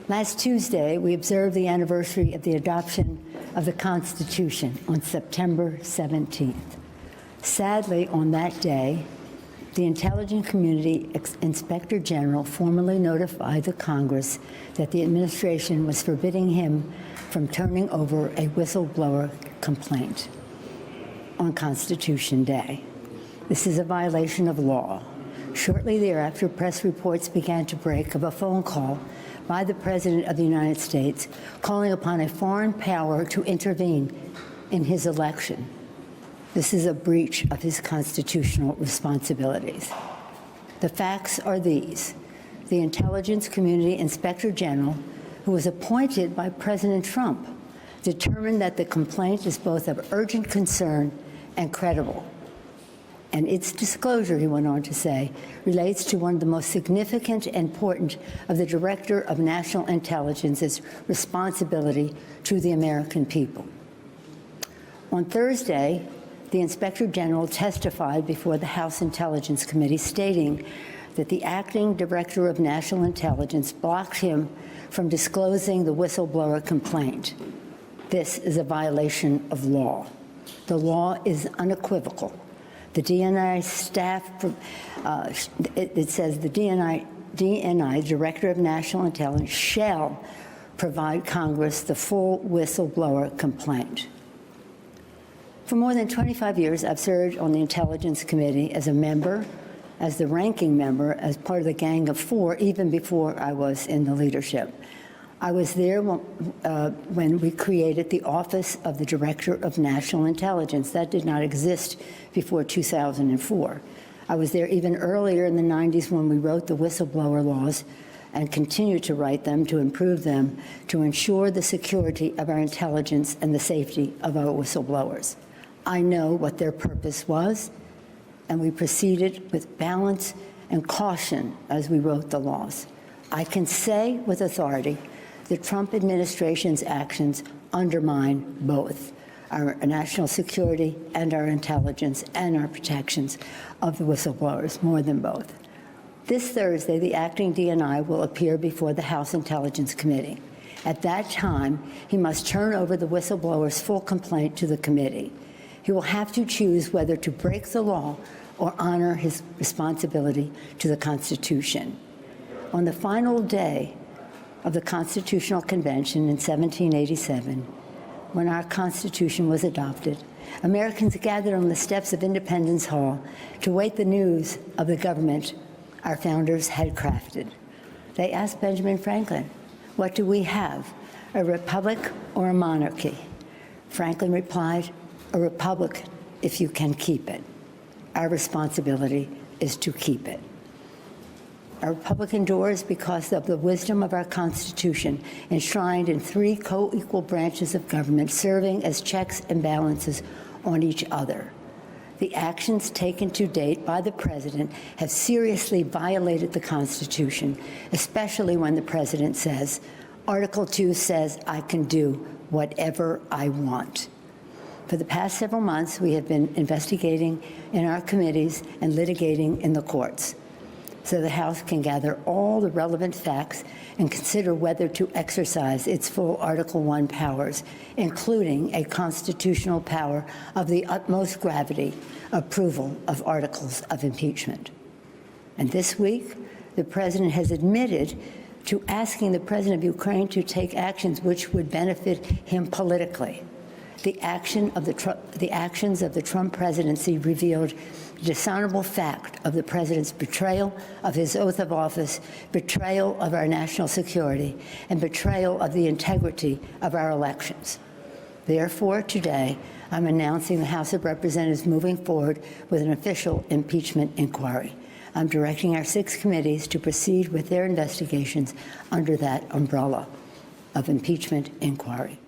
Last Tuesday, we observed the anniversary of the adoption of the Constitution on September 17th. Sadly, on that day, the Intelligence Community Inspector General formally notified the Congress that the administration was forbidding him from turning over a whistleblower complaint on Constitution Day. This is a violation of law. Shortly thereafter, press reports began to break of a phone call by the President of the United States calling upon a foreign power to intervene in his election. This is a breach of his constitutional responsibilities. The facts are these. The Intelligence Community Inspector General, who was appointed by President Trump, determined that the complaint is both of urgent concern and credible. And its disclosure, he went on to say, relates to one of the most significant and important of the Director of National Intelligence's responsibility to the American people. On Thursday, the Inspector General testified before the House Intelligence Committee, stating that the acting Director of National Intelligence blocked him from disclosing the whistleblower complaint. This is a violation of law. The law is unequivocal. The DNI staff, it says the DNI, Director of National Intelligence, shall provide Congress the full whistleblower complaint. For more than 25 years, I've served on the Intelligence Committee as a member, as the ranking member, as part of the Gang of Four, even before I was in the leadership. I was there when we created the Office of the Director of National Intelligence. That did not exist before 2004. I was there even earlier in the 90s when we wrote the whistleblower laws and continue to write them to improve them to ensure the security of our intelligence and the safety of our whistleblowers. I know what their purpose was, and we proceeded with balance and caution as we wrote the laws. I can say with authority the Trump administration's actions undermine both our national security and our intelligence and our protections of the whistleblowers, more than both. This Thursday, the acting DNI will appear before the House Intelligence Committee. At that time, he must turn over the whistleblower's full complaint to the committee. He will have to choose whether to break the law or honor his responsibility to the Constitution. On the final day of the Constitutional Convention in 1787, when our Constitution was adopted, Americans gathered on the steps of Independence Hall to wait the news of the government our founders had crafted. They asked Benjamin Franklin, "What do we have, a republic or a monarchy?" Franklin replied, "A republic if you can keep it." Our responsibility is to keep it. Our republic endures because of the wisdom of our Constitution, enshrined in three co-equal branches of government, serving as checks and balances on each other. The actions taken to date by the President have seriously violated the Constitution, especially when the President says, Article 2 says I can do whatever I want. For the past several months, we have been investigating in our committees and litigating in the courts, so the House can gather all the relevant facts and consider whether to exercise its full Article 1 powers, including a constitutional power of the utmost gravity, approval of articles of impeachment. And this week, the President has admitted to asking the President of Ukraine to take actions which would benefit him politically. The actions of the Trump presidency revealed the dishonorable fact of the President's betrayal of his oath of office, betrayal of our national security, and betrayal of the integrity of our elections. Therefore, today, I'm announcing the House of Representatives moving forward with an official impeachment inquiry. I'm directing our 6 committees to proceed with their investigations under that umbrella of impeachment inquiry.